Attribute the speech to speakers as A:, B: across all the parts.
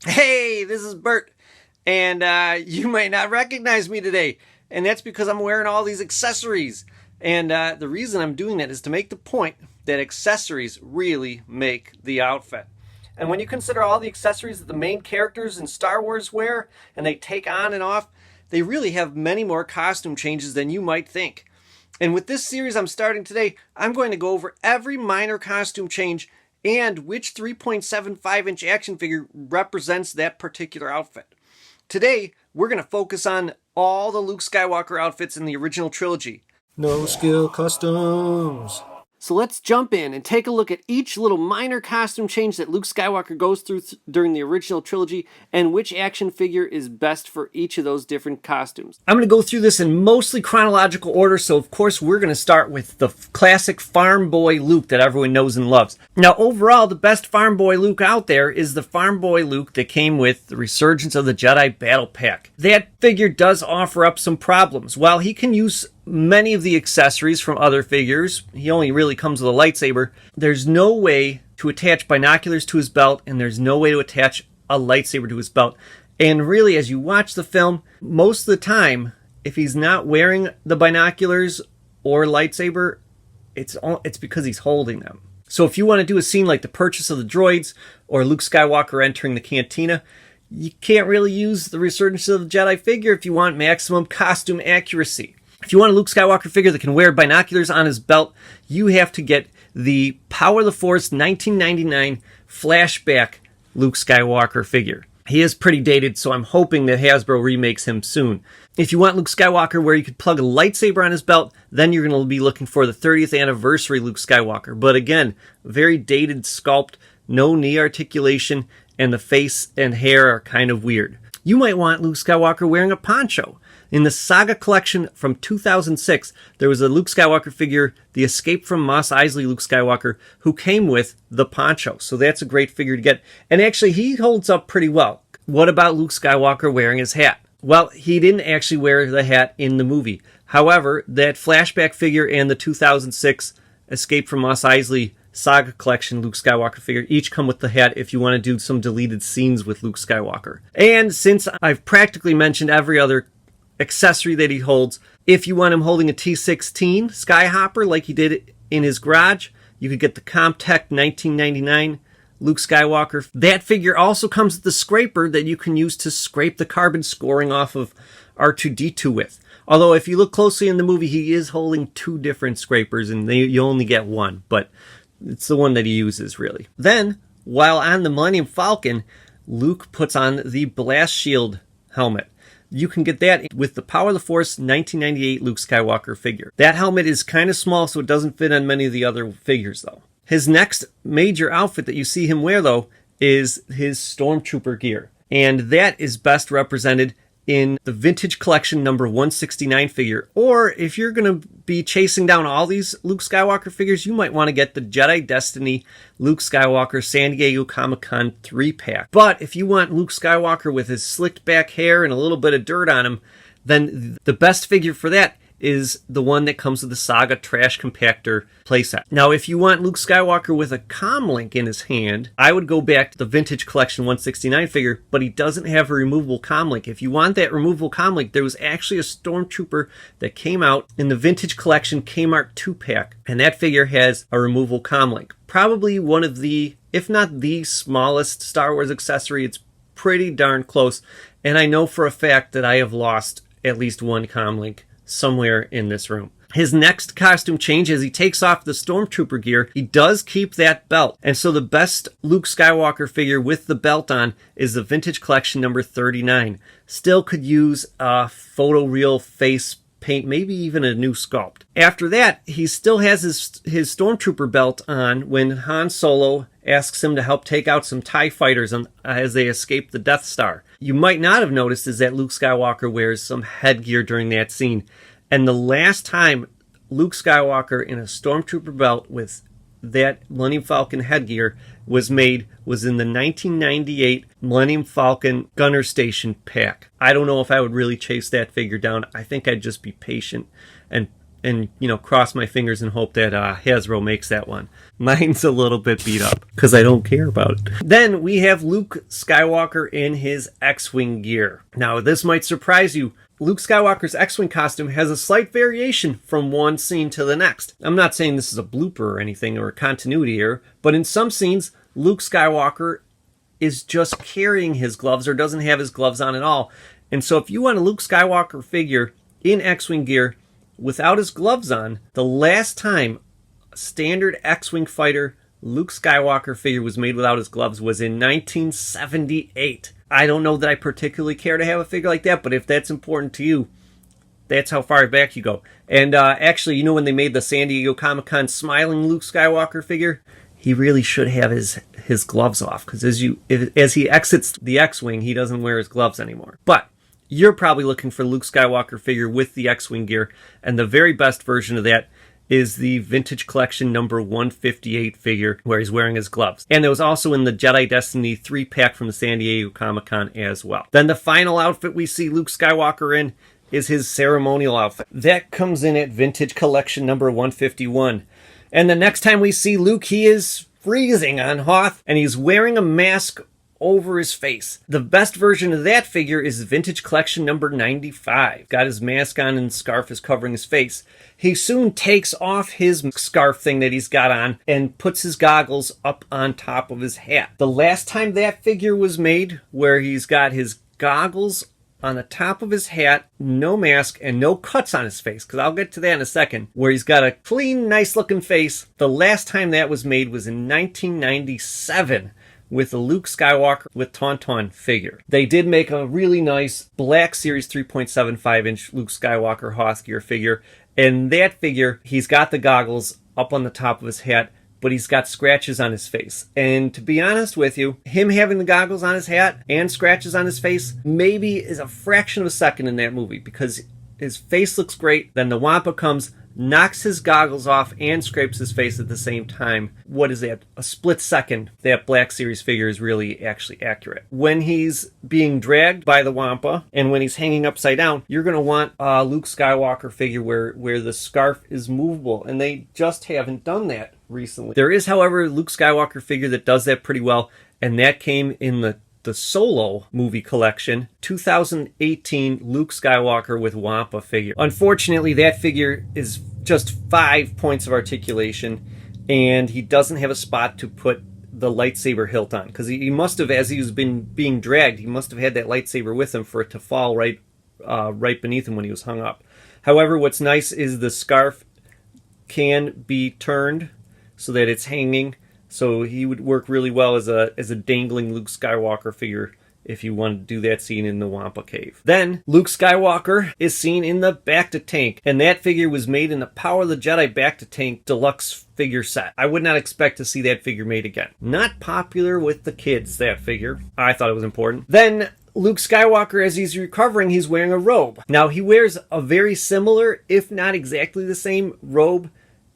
A: Hey, this is Bert, and you might not recognize me today, and that's because I'm wearing all these accessories. And the reason I'm doing that is to make the point that accessories really make the outfit. And when you consider all the accessories that the main characters in Star Wars wear and they take on and off, they really have many more costume changes than you might think. And with this series I'm starting today, I'm going to go over every minor costume change and which 3.75-inch action figure represents that particular outfit. Today, we're going to focus on all the Luke Skywalker outfits in the original trilogy.
B: No skill customs.
A: So let's jump in and take a look at each little minor costume change that Luke Skywalker goes through during the original trilogy and which action figure is best for each of those different costumes. I'm going to go through this in mostly chronological order, so of course we're going to start with the classic farm boy Luke that everyone knows and loves. Now overall, the best farm boy Luke out there is the farm boy Luke that came with the Resurgence of the Jedi Battle Pack. That figure does offer up some problems. While he can use many of the accessories from other figures, he only really comes with a lightsaber. There's no way to attach binoculars to his belt, and there's no way to attach a lightsaber to his belt. And really, as you watch the film, most of the time, if he's not wearing the binoculars or lightsaber, it's because he's holding them. So if you want to do a scene like the purchase of the droids or Luke Skywalker entering the cantina, you can't really use the Resurgence of the Jedi figure if you want maximum costume accuracy. If you want a Luke Skywalker figure that can wear binoculars on his belt, you have to get the Power of the Force 1999 flashback Luke Skywalker figure. He is pretty dated, so I'm hoping that Hasbro remakes him soon. If you want Luke Skywalker where you could plug a lightsaber on his belt, then you're going to be looking for the 30th anniversary Luke Skywalker. But again, very dated sculpt, no knee articulation, and the face and hair are kind of weird. You might want Luke Skywalker wearing a poncho. In the Saga collection from 2006, there was a Luke Skywalker figure, the Escape from Mos Eisley Luke Skywalker, who came with the poncho. So that's a great figure to get. And actually, he holds up pretty well. What about Luke Skywalker wearing his hat? Well, he didn't actually wear the hat in the movie. However, that flashback figure and the 2006 Escape from Mos Eisley Saga collection Luke Skywalker figure each come with the hat if you want to do some deleted scenes with Luke Skywalker. And since I've practically mentioned every other accessory that he holds, if you want him holding a T-16 Skyhopper like he did in his garage, you could get the Comtech 1999 Luke Skywalker. That figure also comes with the scraper that you can use to scrape the carbon scoring off of R2-D2 with. Although if you look closely in the movie, he is holding two different scrapers and you only get one, but it's the one that he uses really. Then, while on the Millennium Falcon, Luke puts on the Blast Shield helmet. You can get that with the Power of the Force 1998 Luke Skywalker figure. That helmet is kind of small, so it doesn't fit on many of the other figures, though. His next major outfit that you see him wear, though, is his Stormtrooper gear. And that is best represented in the Vintage Collection number 169 figure. Or if you're going to be chasing down all these Luke Skywalker figures, you might want to get the Jedi Destiny Luke Skywalker San Diego Comic-Con 3-pack. But if you want Luke Skywalker with his slicked back hair and a little bit of dirt on him, then the best figure for that is the one that comes with the Saga Trash Compactor playset. Now, if you want Luke Skywalker with a comlink in his hand, I would go back to the Vintage Collection 169 figure, but he doesn't have a removable comlink. If you want that removable comlink, there was actually a Stormtrooper that came out in the Vintage Collection Kmart 2-pack, and that figure has a removable comlink. Probably one of the, if not the smallest Star Wars accessory. It's pretty darn close, and I know for a fact that I have lost at least one comlink somewhere in this room. His next costume change, as he takes off the Stormtrooper gear, he does keep that belt. And so the best Luke Skywalker figure with the belt on is the Vintage Collection number 39. Still could use a photoreal face paint, maybe even a new sculpt. After that, he still has his Stormtrooper belt on when Han Solo asks him to help take out some TIE fighters as they escape the Death Star. You might not have noticed is that Luke Skywalker wears some headgear during that scene. And the last time Luke Skywalker in a Stormtrooper belt with that Millennium Falcon headgear was made was in the 1998 Millennium Falcon Gunner Station pack. I don't know if I would really chase that figure down. I think I'd just be patient and and cross my fingers and hope that Hasbro makes that one. Mine's a little bit beat up because I don't care about it. Then we have Luke Skywalker in his X-Wing gear. Now this might surprise you. Luke Skywalker's X-Wing costume has a slight variation from one scene to the next. I'm not saying this is a blooper or anything or a continuity error, but in some scenes, Luke Skywalker is just carrying his gloves or doesn't have his gloves on at all. And so if you want a Luke Skywalker figure in X-Wing gear without his gloves on, the last time a standard X-Wing fighter Luke Skywalker figure was made without his gloves was in 1978. I don't know that I particularly care to have a figure like that, but if that's important to you, that's how far back you go. And actually, when they made the San Diego Comic-Con smiling Luke Skywalker figure, he really should have his gloves off, because as he exits the X-Wing, he doesn't wear his gloves anymore. But you're probably looking for Luke Skywalker figure with the X-Wing gear, and the very best version of that is the Vintage Collection number 158 figure where he's wearing his gloves. And it was also in the Jedi Destiny 3-pack from the San Diego Comic-Con as well. Then the final outfit we see Luke Skywalker in is his ceremonial outfit. That comes in at Vintage Collection number 151. And the next time we see Luke, he is freezing on Hoth, and he's wearing a mask over his face. The best version of that figure is Vintage Collection number 95. Got his mask on and scarf is covering his face. He soon takes off his scarf thing that he's got on and puts his goggles up on top of his hat. The last time that figure was made, where he's got his goggles on the top of his hat, no mask, and no cuts on his face, because I'll get to that in a second, where he's got a clean, nice-looking face. The last time that was made was in 1997, with a Luke Skywalker with Tauntaun figure. They did make a really nice Black Series 3.75-inch Luke Skywalker Hoth gear figure, and that figure, he's got the goggles up on the top of his hat, but he's got scratches on his face. And to be honest with you, him having the goggles on his hat and scratches on his face maybe is a fraction of a second in that movie, because his face looks great, then the Wampa comes, knocks his goggles off and scrapes his face at the same time. What is that? A split second. That Black Series figure is really actually accurate. When he's being dragged by the Wampa and when he's hanging upside down, you're going to want a Luke Skywalker figure where the scarf is movable, and they just haven't done that recently. There is, however, a Luke Skywalker figure that does that pretty well, and that came in the Solo movie collection, 2018 Luke Skywalker with Wampa figure. Unfortunately, that figure is just 5 points of articulation, and he doesn't have a spot to put the lightsaber hilt on, because he must have, as he was being dragged, he must have had that lightsaber with him for it to fall right beneath him when he was hung up. However, what's nice is the scarf can be turned so that it's hanging. So he would work really well as a dangling Luke Skywalker figure if you want to do that scene in the Wampa Cave. Then, Luke Skywalker is seen in the Bacta tank, and that figure was made in the Power of the Jedi Bacta tank deluxe figure set. I would not expect to see that figure made again. Not popular with the kids, that figure. I thought it was important. Then, Luke Skywalker, as he's recovering, he's wearing a robe. Now, he wears a very similar, if not exactly the same, robe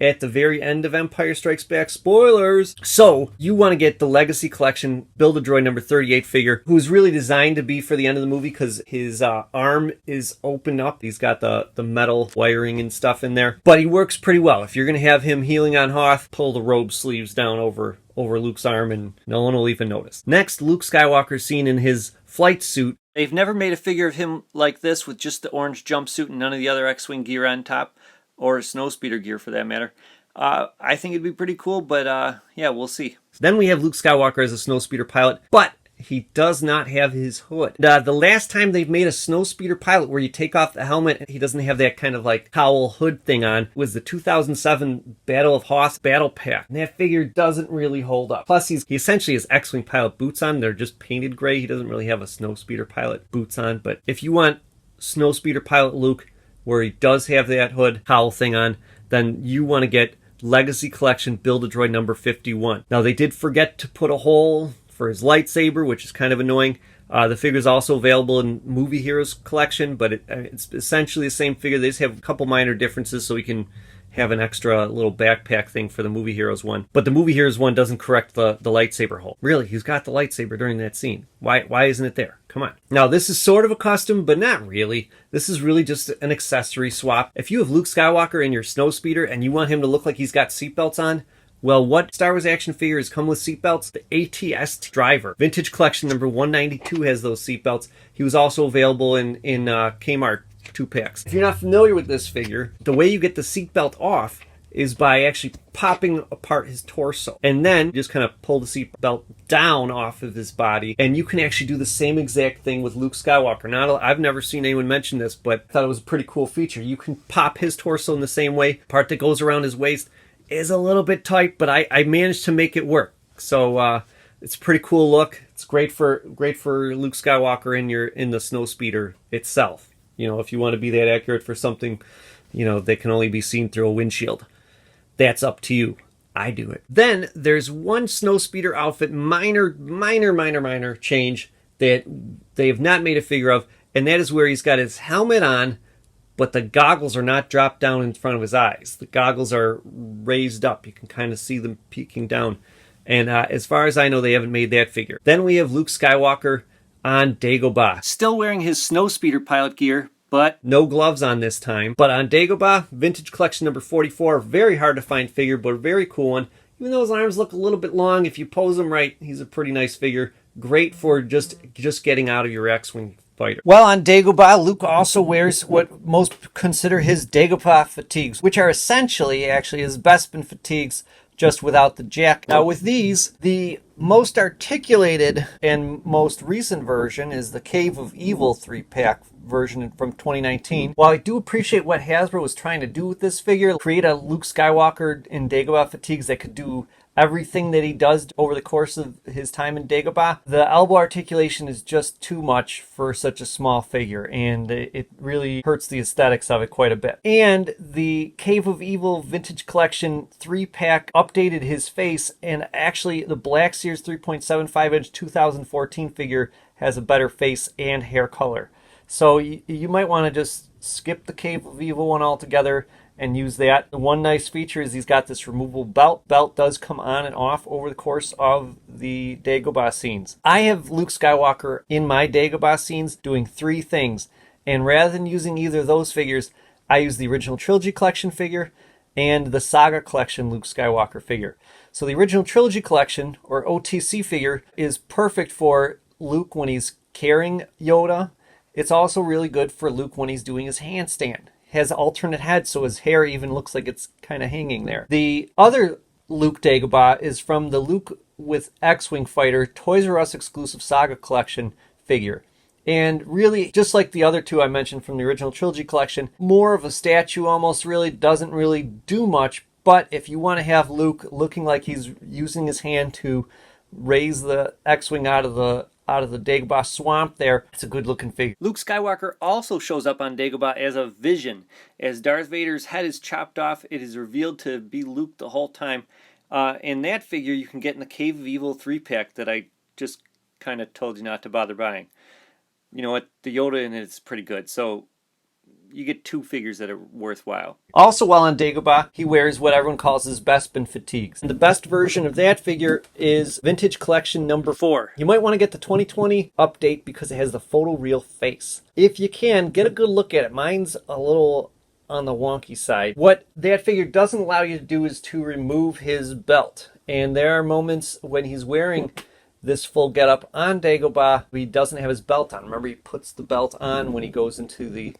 A: at the very end of Empire Strikes Back. Spoilers! So, you want to get the Legacy Collection Build-A-Droid number 38 figure, who's really designed to be for the end of the movie because his arm is opened up. He's got the metal wiring and stuff in there. But he works pretty well. If you're going to have him healing on Hoth, pull the robe sleeves down over Luke's arm and no one will even notice. Next, Luke Skywalker seen in his flight suit. They've never made a figure of him like this with just the orange jumpsuit and none of the other X-Wing gear on top, or Snowspeeder gear for that matter. I think it'd be pretty cool, but yeah, we'll see. Then we have Luke Skywalker as a Snowspeeder pilot, but he does not have his hood. The last time they've made a Snowspeeder pilot where you take off the helmet, he doesn't have that kind of like cowl hood thing on, was the 2007 Battle of Hoth Battle Pack. And that figure doesn't really hold up. Plus, he essentially has X-Wing pilot boots on. They're just painted gray. He doesn't really have a Snowspeeder pilot boots on. But if you want Snowspeeder pilot Luke, where he does have that hood cowl thing on, then you want to get Legacy Collection Build-A-Droid number 51. Now, they did forget to put a hole for his lightsaber, which is kind of annoying. The figure is also available in Movie Heroes Collection, but it's essentially the same figure. They just have a couple minor differences, so we can have an extra little backpack thing for the Movie Heroes one. But the Movie Heroes one doesn't correct the lightsaber hole. Really, he's got the lightsaber during that scene. Why isn't it there? Come on. Now, this is sort of a custom, but not really. This is really just an accessory swap. If you have Luke Skywalker in your Snowspeeder and you want him to look like he's got seatbelts on, well, what Star Wars action figures come with seatbelts? The ATST Driver. Vintage Collection number 192 has those seatbelts. He was also available in Kmart 2-packs. If you're not familiar with this figure, the way you get the seatbelt off is by actually popping apart his torso. And then just kind of pull the seatbelt down off of his body. And you can actually do the same exact thing with Luke Skywalker. I've never seen anyone mention this, but I thought it was a pretty cool feature. You can pop his torso in the same way. Part that goes around his waist is a little bit tight, but I managed to make it work. So it's a pretty cool look. It's great for Luke Skywalker in the Snowspeeder itself. You know, if you want to be that accurate for something, you know, that can only be seen through a windshield. That's up to you. I do it. Then there's one Snowspeeder outfit, minor change that they have not made a figure of, and that is where he's got his helmet on, but the goggles are not dropped down in front of his eyes. The goggles are raised up. You can kind of see them peeking down. And as far as I know, they haven't made that figure. Then we have Luke Skywalker on Dagobah. Still wearing his Snowspeeder pilot gear, but no gloves on this time. But on Dagobah, Vintage Collection number 44, very hard to find figure, but a very cool one. Even though his arms look a little bit long, if you pose him right, he's a pretty nice figure. Great for just getting out of your X-Wing fighter. Well, on Dagobah, Luke also wears what most consider his Dagobah fatigues, which are essentially actually his Bespin fatigues, just without the jacket. Now with these, the most articulated and most recent version is the Cave of Evil 3-pack version from 2019. While I do appreciate what Hasbro was trying to do with this figure, create a Luke Skywalker in Dagobah fatigues that could do everything that he does over the course of his time in Dagobah, the elbow articulation is just too much for such a small figure, and it really hurts the aesthetics of it quite a bit. And the Cave of Evil Vintage Collection 3-pack updated his face, and actually the Black Series 3.75-inch 2014 figure has a better face and hair color. So you might want to just skip the Cave of Evil one altogether and use that. The one nice feature is he's got this removable belt. Belt does come on and off over the course of the Dagobah scenes. I have Luke Skywalker in my Dagobah scenes doing 3 things. And rather than using either of those figures, I use the original Trilogy Collection figure and the Saga Collection Luke Skywalker figure. So the original Trilogy Collection, or OTC figure, is perfect for Luke when he's carrying Yoda. It's also really good for Luke when he's doing his handstand. Has alternate head, so his hair even looks like it's kind of hanging there. The other Luke Dagobah is from the Luke with X-Wing Fighter Toys R Us exclusive Saga Collection figure. And really, just like the other two I mentioned from the original Trilogy Collection, more of a statue almost, really doesn't really do much. But if you want to have Luke looking like he's using his hand to raise the X-Wing out of the Dagobah swamp there, it's a good looking figure. Luke Skywalker also shows up on Dagobah as a vision. As Darth Vader's head is chopped off, it is revealed to be Luke the whole time. And that figure you can get in the Cave of Evil 3-pack that I just kind of told you not to bother buying. You know what? The Yoda in it is pretty good. So you get 2 figures that are worthwhile. Also, while on Dagobah, he wears what everyone calls his Bespin fatigues. And the best version of that figure is Vintage Collection number 4. You might want to get the 2020 update because it has the photoreal face. If you can, get a good look at it. Mine's a little on the wonky side. What that figure doesn't allow you to do is to remove his belt. And there are moments when he's wearing this full getup on Dagobah, he doesn't have his belt on. Remember, he puts the belt on when he goes into the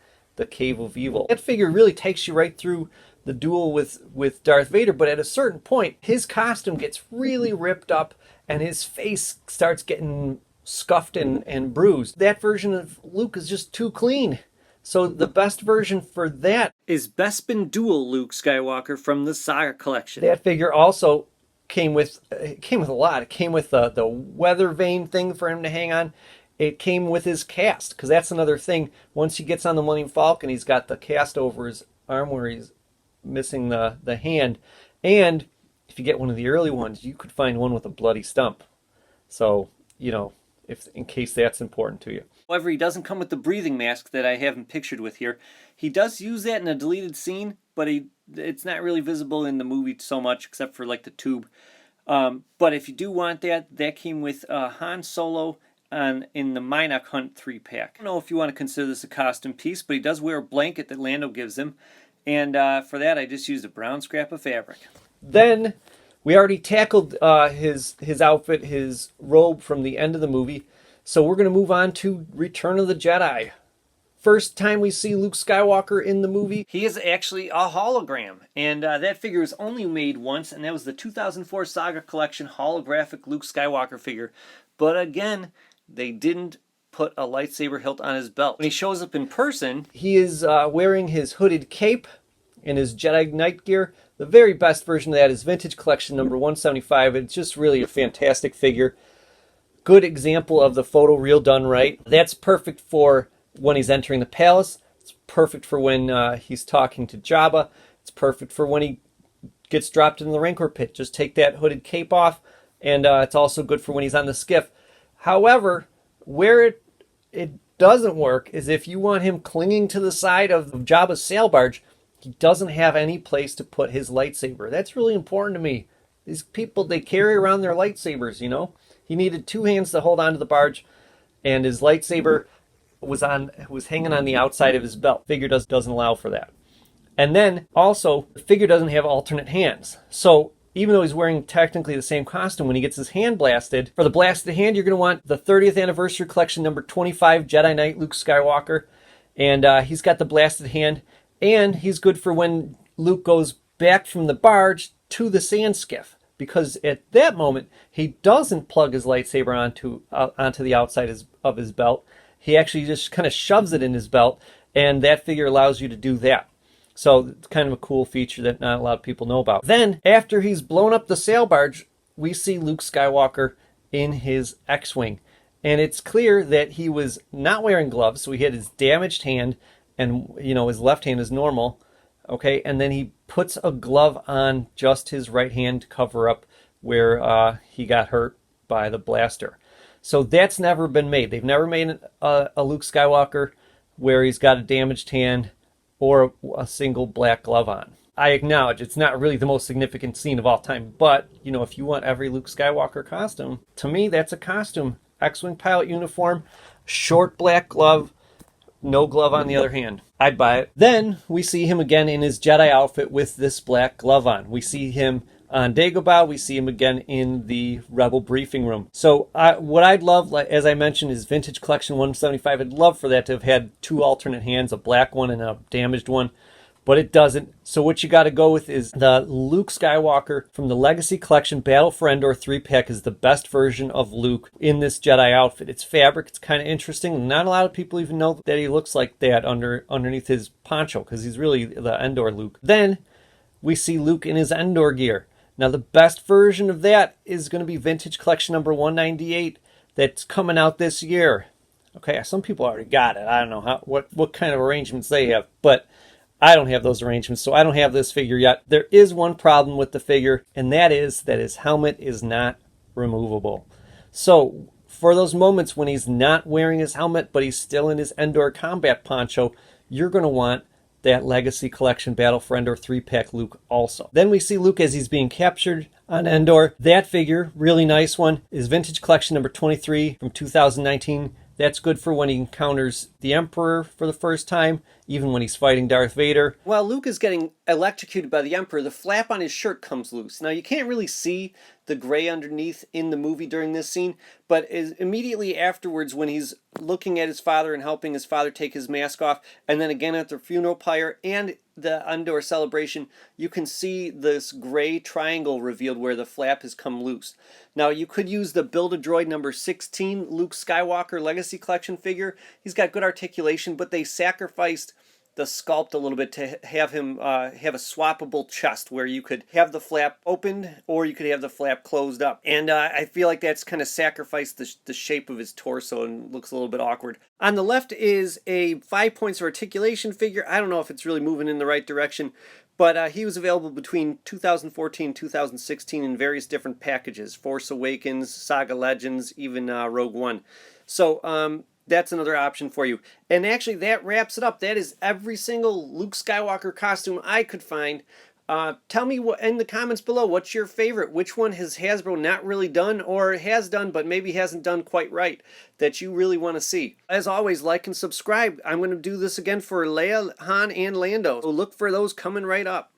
A: Cave of Evil. That figure really takes you right through the duel with Darth Vader, but at a certain point, his costume gets really ripped up and his face starts getting scuffed and bruised. That version of Luke is just too clean. So the best version for that is Bespin Duel Luke Skywalker from the Saga Collection. That figure also came with a lot. It came with the weather vane thing for him to hang on. It came with his cast, because that's another thing. Once he gets on the Millennium Falcon, he's got the cast over his arm where he's missing the hand. And if you get one of the early ones, you could find one with a bloody stump. So, you know, if in case that's important to you. However, he doesn't come with the breathing mask that I have him pictured with here. He does use that in a deleted scene, but it's not really visible in the movie so much, except for like the tube. But if you do want that, that came with Han Solo in the Minok Hunt 3-pack. I don't know if you want to consider this a costume piece, but he does wear a blanket that Lando gives him. And for that, I just used a brown scrap of fabric. Then we already tackled his outfit, his robe from the end of the movie. So we're going to move on to Return of the Jedi. First time we see Luke Skywalker in the movie, he is actually a hologram. And that figure was only made once, and that was the 2004 Saga Collection holographic Luke Skywalker figure. But again, they didn't put a lightsaber hilt on his belt. When he shows up in person, he is wearing his hooded cape and his Jedi Knight gear. The very best version of that is Vintage Collection number 175. It's just really a fantastic figure. Good example of the photo reel done right. That's perfect for when he's entering the palace. It's perfect for when he's talking to Jabba. It's perfect for when he gets dropped in the Rancor pit. Just take that hooded cape off, and it's also good for when he's on the skiff. However, where it doesn't work is if you want him clinging to the side of Jabba's sail barge, he doesn't have any place to put his lightsaber. That's really important to me. These people, they carry around their lightsabers, you know. He needed two hands to hold onto the barge, and his lightsaber was hanging on the outside of his belt. Figure doesn't allow for that. And then also, the figure doesn't have alternate hands. So even though he's wearing technically the same costume, when he gets his hand blasted, for the blasted hand, you're going to want the 30th Anniversary Collection number 25 Jedi Knight Luke Skywalker. And he's got the blasted hand. And he's good for when Luke goes back from the barge to the sand skiff. Because at that moment, he doesn't plug his lightsaber onto the outside of his belt. He actually just kind of shoves it in his belt. And that figure allows you to do that. So it's kind of a cool feature that not a lot of people know about. Then, after he's blown up the sail barge, we see Luke Skywalker in his X-Wing. And it's clear that he was not wearing gloves, so he had his damaged hand, and his left hand is normal. Okay, and then he puts a glove on just his right hand to cover up where he got hurt by the blaster. So that's never been made. They've never made a Luke Skywalker where he's got a damaged hand or a single black glove on. I acknowledge it's not really the most significant scene of all time, but, if you want every Luke Skywalker costume, to me, that's a costume. X-Wing pilot uniform, short black glove, no glove on the other hand. I'd buy it. Then we see him again in his Jedi outfit with this black glove on. We see him on Dagobah. We see him again in the Rebel briefing room. So what I'd love, as I mentioned, is Vintage Collection 175. I'd love for that to have had two alternate hands, a black one and a damaged one, but it doesn't. So what you got to go with is the Luke Skywalker from the Legacy Collection Battle for Endor 3-pack is the best version of Luke in this Jedi outfit. It's fabric. It's kind of interesting. Not a lot of people even know that he looks like that underneath his poncho, because he's really the Endor Luke. Then we see Luke in his Endor gear. Now, the best version of that is going to be Vintage Collection number 198 that's coming out this year. Okay, some people already got it. I don't know what kind of arrangements they have, but I don't have those arrangements, so I don't have this figure yet. There is one problem with the figure, and that is that his helmet is not removable. So, for those moments when he's not wearing his helmet, but he's still in his Endor combat poncho, you're going to want that Legacy Collection Battle for Endor 3-pack Luke also. Then we see Luke as he's being captured on Endor. That figure, really nice one, is Vintage Collection number 23 from 2019. That's good for when he encounters the Emperor for the first time, even when he's fighting Darth Vader. While Luke is getting electrocuted by the Emperor, the flap on his shirt comes loose. Now, you can't really see the gray underneath in the movie during this scene, but immediately afterwards, when he's looking at his father and helping his father take his mask off, and then again at the funeral pyre and the Endor celebration, you can see this gray triangle revealed where the flap has come loose. Now, you could use the Build-A-Droid number 16 Luke Skywalker Legacy Collection figure. He's got good articulation, but they sacrificed the sculpt a little bit to have him have a swappable chest where you could have the flap opened or you could have the flap closed up. And I feel like that's kind of sacrificed the shape of his torso and looks a little bit awkward. On the left is a 5 points of articulation figure. I don't know if it's really moving in the right direction, but he was available between 2014 and 2016 in various different packages. Force Awakens, Saga Legends, even Rogue One. So that's another option for you. And actually, that wraps it up. That is every single Luke Skywalker costume I could find. Tell me what in the comments below. What's your favorite? Which one has Hasbro not really done, or has done but maybe hasn't done quite right, that you really want to see? As always, like and subscribe. I'm going to do this again for Leia, Han, and Lando. So look for those coming right up.